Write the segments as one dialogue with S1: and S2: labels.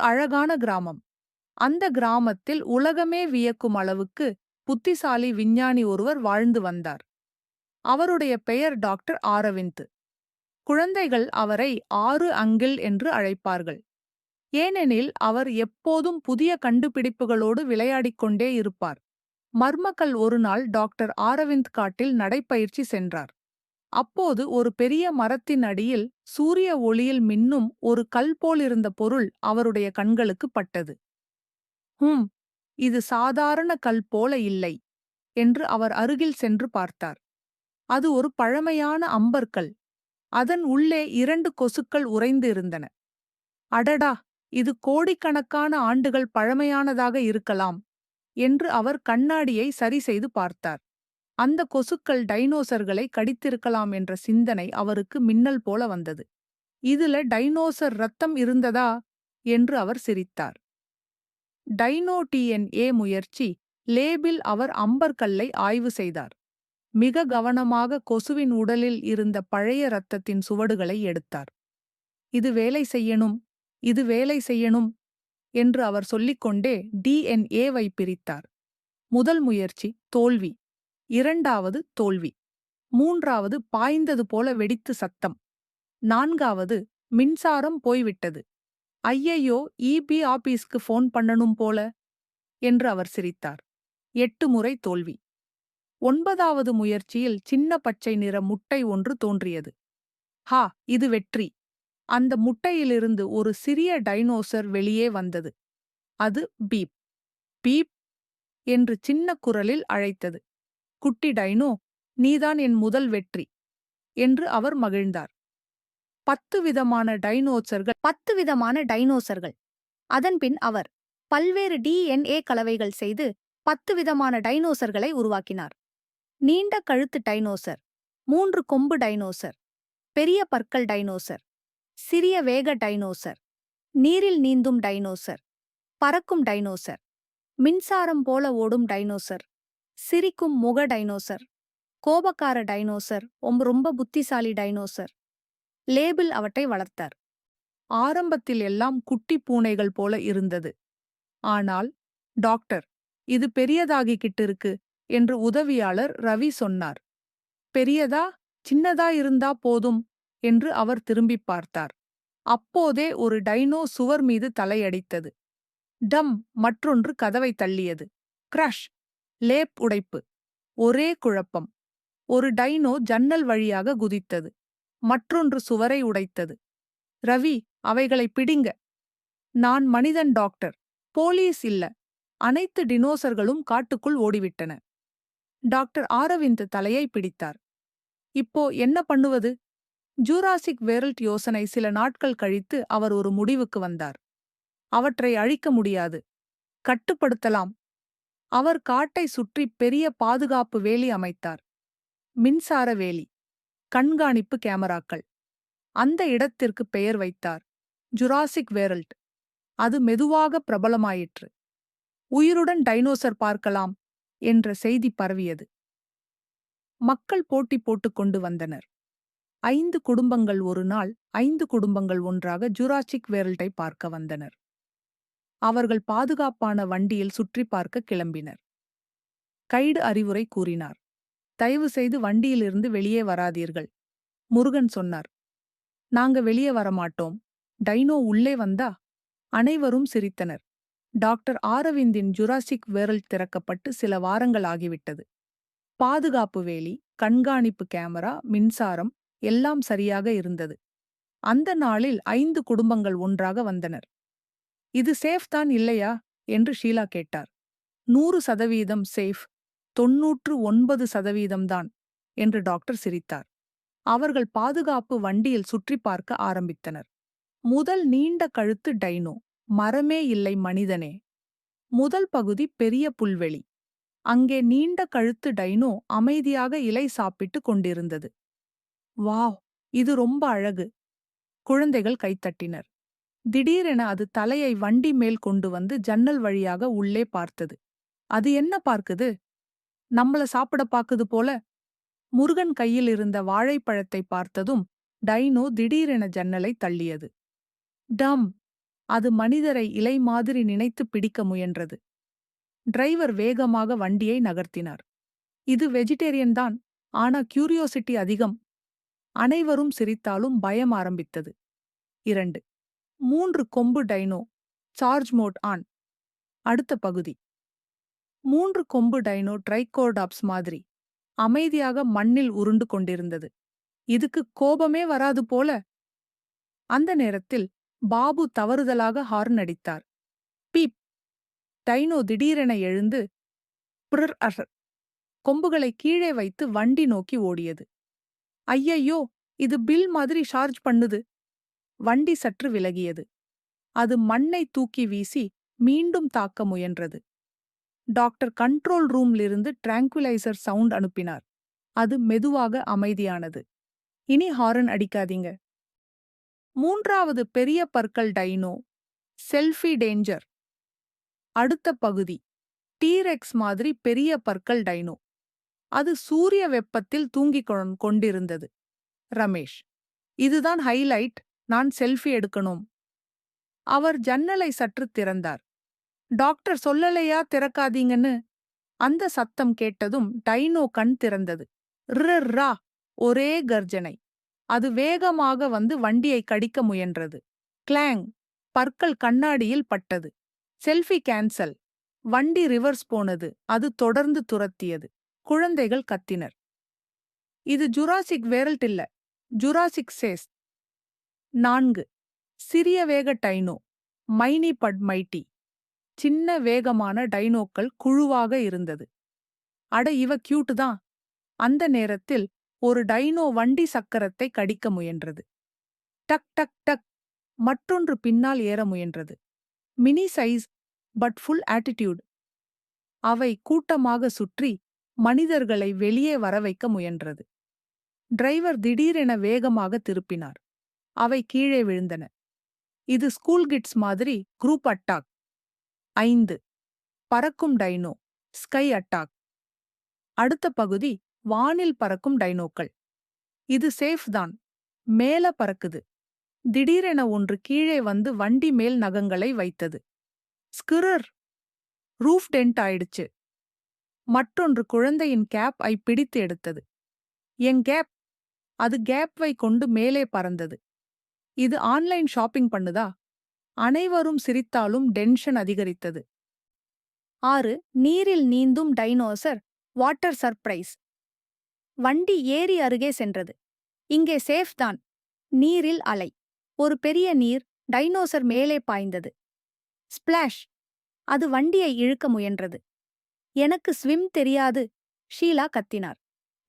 S1: அழகான கிராமம். அந்த கிராமத்தில் உலகமே வியக்கும் அளவுக்கு புத்திசாலி விஞ்ஞானி ஒருவர் வாழ்ந்து வந்தார். அவருடைய பெயர் டாக்டர் ஆரவிந்த். குழந்தைகள் அவரை ஆறு அங்கிள் என்று அழைப்பார்கள். ஏனெனில் அவர் எப்போதும் புதிய கண்டுபிடிப்புகளோடு விளையாடிக் கொண்டே இருப்பார். மர்மக்கல் ஒருநாள் டாக்டர் ஆரவிந்த் காட்டில் நடைப்பயிற்சி சென்றார். அப்போது ஒரு பெரிய மரத்தின் அடியில் சூரிய ஒளியில் மின்னும் ஒரு கல் போலிருந்த பொருள் அவருடைய கண்களுக்கு பட்டது. ஹும், இது சாதாரண கல் போல இல்லை என்று அவர் அருகில் சென்று பார்த்தார். அது ஒரு பழமையான அம்பர்கல். அதன் உள்ளே 2 கொசுக்கள் உறைந்து இருந்தன. அடடா, இது கோடிக்கணக்கான ஆண்டுகள் பழமையானதாக இருக்கலாம் என்று அவர் கண்ணாடியை சரி செய்து பார்த்தார். அந்த கொசுக்கள் டைனோசர்களை கடித்திருக்கலாம் என்ற சிந்தனை அவருக்கு மின்னல் போல வந்தது. இதுல டைனோசர் ரத்தம் இருந்ததா என்று அவர் சிரித்தார். டைனோ டிஎன்ஏ முயற்சி லேபில் அவர் அம்பர்கல்லை ஆய்வு செய்தார். மிக கவனமாக கொசுவின் உடலில் இருந்த பழைய இரத்தத்தின் சுவடுகளை எடுத்தார். இது வேலை செய்யணும், இது வேலை செய்யணும் என்று அவர் சொல்லிக்கொண்டே டிஎன்ஏவை பிரித்தார். முதல் முயற்சி தோல்வி. 2வது தோல்வி. 3வது பாய்ந்தது போல வெடித்து சத்தம். 4வது மின்சாரம் போய்விட்டது. ஐயையோ, ஈபி ஆபீஸ்க்கு ஃபோன் பண்ணணும் போல என்று அவர் சிரித்தார். 8 முறை தோல்வி. 9வது முயற்சியில் சின்ன பச்சை நிற முட்டை ஒன்று தோன்றியது. ஹா, இது வெற்றி! அந்த முட்டையிலிருந்து ஒரு சிறிய டைனோசர் வெளியே வந்தது. அது பீப் பீப் என்று சின்ன குரலில் அழைத்தது. குட்டி டைனோ, நீதான் என் முதல் வெற்றி என்று அவர் மகிழ்ந்தார். 10 விதமான டைனோசர்கள். அதன்பின் அவர் பல்வேறு டிஎன்ஏ கலவைகள் செய்து 10 விதமான டைனோசர்களை உருவாக்கினார். நீண்ட கழுத்து டைனோசர், 3 கொம்பு டைனோசர், பெரிய பற்கள் டைனோசர், சிறிய வேக டைனோசர், நீரில் நீந்தும் டைனோசர், பறக்கும் டைனோசர், மின்சாரம் போல ஓடும் டைனோசர், சிரிக்கும் முக டைனோசர், கோபக்கார டைனோசர், ரொம்ப புத்திசாலி டைனோசர். லேபிள் அவற்றை வளர்த்தார். ஆரம்பத்தில் எல்லாம் குட்டி பூனைகள் போல இருந்தது. ஆனால், டாக்டர், இது பெரியதாகிக்கிட்டு இருக்கு என்று உதவியாளர் ரவி சொன்னார். பெரியதா, சின்னதா இருந்தா போதும் என்று அவர் திரும்பிப் பார்த்தார். அப்போதே ஒரு டைனோ சுவர் மீது தலையடித்தது. டம், மற்றொன்று கதவை தள்ளியது. கிரஷ்! லேப் உடைப்பு. ஒரே குழப்பம். ஒரு டைனோ ஜன்னல் வழியாக குதித்தது. மற்றொன்று சுவரை உடைத்தது. ரவி, அவைகளை பிடிங்க. நான் மனிதன் டாக்டர், போலீஸ் இல்ல. அனைத்து டினோசர்களும் காட்டுக்குள் ஓடிவிட்டன. டாக்டர் ஆரவிந்த் தலையை பிடித்தார். இப்போ என்ன பண்ணுவது? ஜூராசிக் வேர்ல்ட் யோசனை. சில நாட்கள் கழித்து அவர் ஒரு முடிவுக்கு வந்தார். அவற்றை அழிக்க முடியாது, கட்டுப்படுத்தலாம். அவர் காட்டை சுற்றி பெரிய பாதுகாப்பு வேலி அமைத்தார். மின்சார வேலி, கண்காணிப்பு கேமராக்கள். அந்த இடத்திற்கு பெயர் வைத்தார் ஜுராசிக் வேர்ல்ட். அது மெதுவாக பிரபலமாயிற்று. உயிருடன் டைனோசர் பார்க்கலாம் என்ற செய்தி பரவியது. மக்கள் போட்டி போட்டுக் கொண்டு வந்தனர். 5 குடும்பங்கள் ஒரு நாள் 5 குடும்பங்கள் ஒன்றாக ஜுராசிக் வேர்ல்டை பார்க்க வந்தனர். அவர்கள் பாதுகாப்பான வண்டியில் சுற்றி பார்க்க கிளம்பினர். கைடு அறிவுரை கூறினார். தயவு செய்து வண்டியிலிருந்து வெளியே வராதீர்கள். முருகன் சொன்னார். நாங்க வெளியே வரமாட்டோம். டைனோ உள்ளே வந்தா? அனைவரும் சிரித்தனர். டாக்டர் ஆரவிந்தின் ஜுராசிக் வேர்ல்ட் திறக்கப்பட்டு சில வாரங்கள் ஆகிவிட்டது. பாதுகாப்பு வேலி, கண்காணிப்பு கேமரா, மின்சாரம் எல்லாம் சரியாக இருந்தது. அந்த நாளில் 5 குடும்பங்கள் ஒன்றாக வந்தனர். இது சேஃப் தான் இல்லையா என்று ஷீலா கேட்டார். 100% சேஃப், 99% தான் என்று டாக்டர் சிரித்தார். அவர்கள் பாதுகாப்பு வண்டியில் சுற்றி பார்க்க ஆரம்பித்தனர். முதல் நீண்ட கழுத்து டைனோ. மரமே இல்லை மனிதனே. முதல் பகுதி பெரிய புல்வெளி. அங்கே நீண்ட கழுத்து டைனோ அமைதியாக இலை சாப்பிட்டு கொண்டிருந்தது. வாவ், இது ரொம்ப அழகு! குழந்தைகள் கைத்தட்டினர். திடீரென அது தலையை வண்டி மேல் கொண்டு வந்து ஜன்னல் வழியாக உள்ளே பார்த்தது. அது என்ன பார்க்குது? நம்மள சாப்பிட பாக்குது போல. முருகன் கையில் இருந்த வாழைப்பழத்தை பார்த்ததும் டைனோ திடீரென ஜன்னலை தள்ளியது. டம்!
S2: அது மனிதரை இலை மாதிரி நினைத்து பிடிக்க முயன்றது. டிரைவர் வேகமாக வண்டியை நகர்த்தினார். இது வெஜிடேரியன் தான், ஆனா கியூரியோசிட்டி அதிகம். அனைவரும் சிரித்தாலும் பயம் ஆரம்பித்தது. 2. 3 கொம்பு டைனோ. Charge mode on. அடுத்த பகுதி. 3 கொம்பு டைனோ ட்ரைகோடாப்ஸ் மாதிரி அமைதியாக மண்ணில் உருண்டு கொண்டிருந்தது. இதுக்கு கோபமே வராது போல. அந்த நேரத்தில் பாபு தவறுதலாக ஹார்ன் அடித்தார். பீப். டைனோ திடீரென எழுந்து பிறர் அர் கொம்புகளை கீழே வைத்து வண்டி நோக்கி ஓடியது. ஐயையோ, இது பில் மாதிரி சார்ஜ் பண்ணுது. வண்டி சற்று விலகியது. அது மண்ணை தூக்கி வீசி மீண்டும் தாக்க முயன்றது. டாக்டர் கண்ட்ரோல் ரூம்லிருந்து டிராங்குலைசர் சவுண்ட் அனுப்பினார். அது மெதுவாக அமைதியானது. இனி ஹாரன் அடிக்காதீங்க. 3வது பெரிய பற்கள் டைனோ. Selfie danger. அடுத்த பகுதி. டீரெக்ஸ் மாதிரி பெரிய பற்கள் டைனோ. அது சூரிய வெப்பத்தில் தூங்கிக் கொண்டிருந்தது. ரமேஷ். இதுதான் ஹைலைட், நான் செல்ஃபி எடுக்கணும். அவர் ஜன்னலை சற்று திறந்தார். டாக்டர் சொல்லலையா திறக்காதீங்கன்னு? அந்த சத்தம் கேட்டதும் டைனோ கண் திறந்தது. ரா. ஒரே கர்ஜனை. அது வேகமாக வந்து வண்டியை கடிக்க முயன்றது. கிளாங். பற்கள் கண்ணாடியில் பட்டது. Selfie cancel. வண்டி ரிவர்ஸ் போனது. அது தொடர்ந்து துரத்தியது. குழந்தைகள் கத்தினர். இது ஜுராசிக் வேர்ல்ட் இல்ல, ஜுராசிக் சேஸ். 4. சிறிய வேக டைனோ. மைனி பட் மைட்டி. சின்ன வேகமான டைனோக்கள் குழுவாக இருந்தது. அட, இவ கியூட் தான். அந்த நேரத்தில் ஒரு டைனோ வண்டி சக்கரத்தை கடிக்க முயன்றது. டக் டக் டக். மற்றொன்று பின்னால் ஏற முயன்றது. Mini size, but full attitude. அவை கூட்டமாக சுற்றி மனிதர்களை வெளியே வரவைக்க முயன்றது. டிரைவர் திடீரென வேகமாக திருப்பினார். அவை கீழே விழுந்தன. இது ஸ்கூல் கிட்ஸ் மாதிரி குரூப் அட்டாக். 5. பறக்கும் டைனோ. Sky attack. அடுத்த பகுதி. வானில் பறக்கும் டைனோக்கள். இது சேஃப் தான். மேல பறக்குது. திடீரென ஒன்று கீழே வந்து வண்டி மேல் நகங்களை வைத்தது. ஸ்கிரர். ரூஃப் டென்ட் ஆயிடுச்சு. மற்றொன்று குழந்தையின் கேப் ஐ பிடித்து எடுத்தது. என் கேப். அது கேப்வை கொண்டு மேலே பறந்தது. இது ஆன்லைன் ஷாப்பிங் பண்ணுதா? அனைவரும் சிரித்தாலும் டென்ஷன் அதிகரித்தது.
S1: 6. நீரில் நீந்தும் டைனோசர். Water surprise. வண்டி ஏரி அருகே சென்றது. இங்கே சேஃப் தான். நீரில் அலை. ஒரு பெரிய நீர். டைனோசர் மேலே பாய்ந்தது. ஸ்பிளாஷ். அது வண்டியை இழுக்க முயன்றது. எனக்கு ஸ்விம் தெரியாது, ஷீலா கத்தினார்.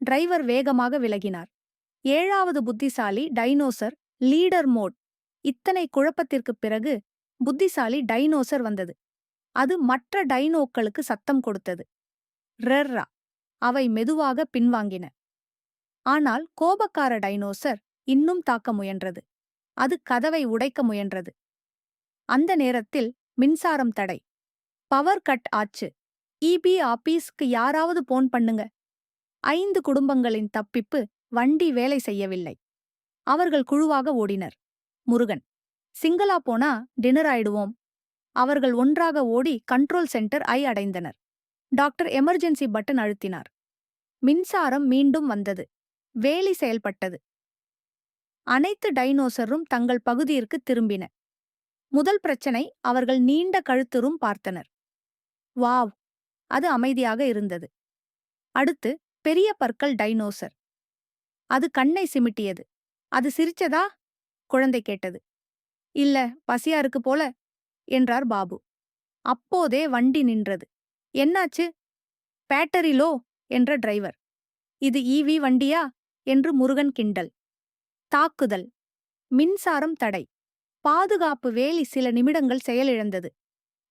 S1: டிரைவர் வேகமாக விலகினார். 7வது புத்திசாலி டைனோசர். Leader mode. இத்தனை குழப்பத்திற்குப் பிறகு புத்திசாலி டைனோசர் வந்தது. அது மற்ற டைனோக்களுக்கு சத்தம் கொடுத்தது. ரர்ரா. அவை மெதுவாக பின்வாங்கின. ஆனால் கோபக்கார டைனோசர் இன்னும் தாக்க முயன்றது. அது கதவை உடைக்க முயன்றது. அந்த நேரத்தில் மின்சாரம் தடை. பவர் கட் ஆச்சு. இபி ஆபீஸ்க்கு யாராவது போன் பண்ணுங்க. 5 குடும்பங்களின் தப்பிப்பு. வண்டி வேலை செய்யவில்லை. அவர்கள் குழுவாக ஓடினர். முருகன். சிங்களா போனா டின்னர் ஆயிடுவோம். அவர்கள் ஒன்றாக ஓடி கண்ட்ரோல் சென்டர் ஐ அடைந்தனர். டாக்டர் எமர்ஜென்சி பட்டன் அழுத்தினார். மின்சாரம் மீண்டும் வந்தது. வேலி செயல்பட்டது. அனைத்து டைனோசரும் தங்கள் பகுதியிற்கு திரும்பின. முதல் பிரச்சனை, அவர்கள் நீண்ட கழுத்துரும் பார்த்தனர். வாவ். அது அமைதியாக இருந்தது. அடுத்து, பெரிய பற்கள் டைனோசர். அது கண்ணை சிமிட்டியது. அது சிரிச்சதா? குழந்தை கேட்டது. இல்ல, பசியா இருக்கு போல என்றார் பாபு. அப்போதே வண்டி நின்றது. என்னாச்சு? பேட்டரி லோ என்ற டிரைவர். இது ஈவி வண்டியா என்று முருகன் கிண்டல். தாக்குதல். மின்சாரம் தடை. பாதுகாப்பு வேலி சில நிமிடங்கள் செயலிழந்தது.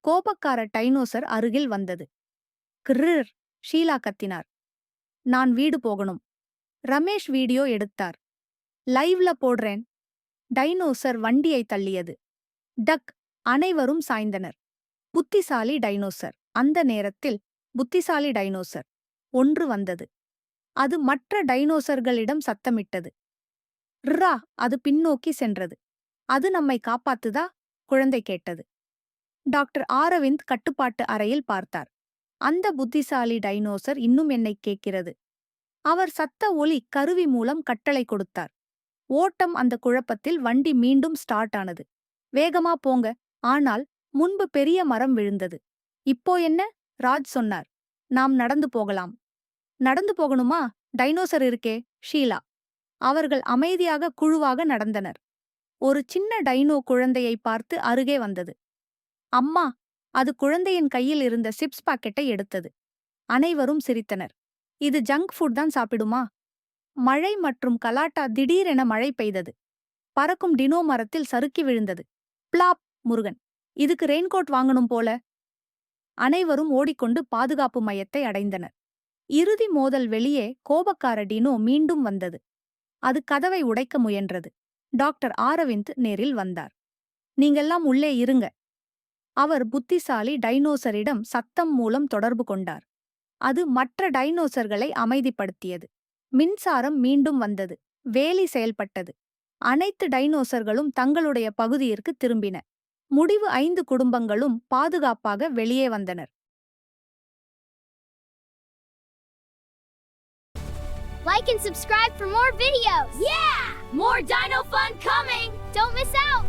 S1: கோபக்கார டைனோசர் அருகில் வந்தது. கிர்ர். ஷீலா கத்தினார். நான் வீடு போகணும். ரமேஷ் வீடியோ எடுத்தார். லைவ்ல போடுறேன். டைனோசர் வண்டியை தள்ளியது. டக். அனைவரும் சாய்ந்தனர். புத்திசாலி டைனோசர். அந்த நேரத்தில் புத்திசாலி டைனோசர் ஒன்று வந்தது. அது மற்ற டைனோசர்களிடம் சத்தமிட்டது. ரா. அது பின்னோக்கி சென்றது. அது நம்மை காப்பாத்துதா? குழந்தை கேட்டது. டாக்டர் ஆரவிந்த் கட்டுப்பாட்டு அறையில் பார்த்தார். அந்த புத்திசாலி டைனோசர் இன்னும் என்னை கேட்கிறது. அவர் சத்த ஒலி கருவி மூலம் கட்டளை கொடுத்தார். ஓட்டம் அந்த குழப்பத்தில் வண்டி மீண்டும் ஸ்டார்ட் ஆனது. வேகமா போங்க. ஆனால் முன்பு பெரிய மரம் விழுந்தது. இப்போ என்ன? ராஜ் சொன்னார். நாம் நடந்து போகலாம். நடந்து போகணுமா? டைனோசர் இருக்கே. ஷீலா. அவர்கள் அமைதியாக குழுவாக நடந்தனர். ஒரு சின்ன டைனோ குழந்தையை பார்த்து அருகே வந்தது. அம்மா! அது குழந்தையின் கையில் இருந்த சிப்ஸ் பாக்கெட்டை எடுத்தது. அனைவரும் சிரித்தனர். இது ஜங்க் ஃபுட் தான் சாப்பிடுமா? மழை மற்றும் கலாட்டா. திடீரென மழை பெய்தது. பறக்கும் டினோ மரத்தில் சறுக்கி விழுந்தது. பிளாப்! முருகன், இதுக்கு ரெயின்கோட் வாங்கணும் போல. அனைவரும் ஓடிக்கொண்டு பாதுகாப்பு மையத்தை அடைந்தனர். இறுதி மோதல் வெளியே கோபக்கார டினோ மீண்டும் வந்தது. அது கதவை உடைக்க முயன்றது. டாக்டர் ஆரவிந்த் நேரில் வந்தார். நீங்கெல்லாம் உள்ளே இருங்க. அவர் புத்திசாலி டைனோசரிடம் சத்தம் மூலம் தொடர்பு கொண்டார். அது மற்ற டைனோசர்களை அமைதிப்படுத்தியது. மின்சாரம் மீண்டும் வந்தது. வேலி செயல்பட்டது. அனைத்து டைனோசர்களும் தங்களுடைய பகுதியிற்கு திரும்பின. முடிவு 5 குடும்பங்களும் பாதுகாப்பாக வெளியே வந்தனர்.
S3: Like and subscribe for more videos! Yeah! More Dino fun coming! Don't miss out!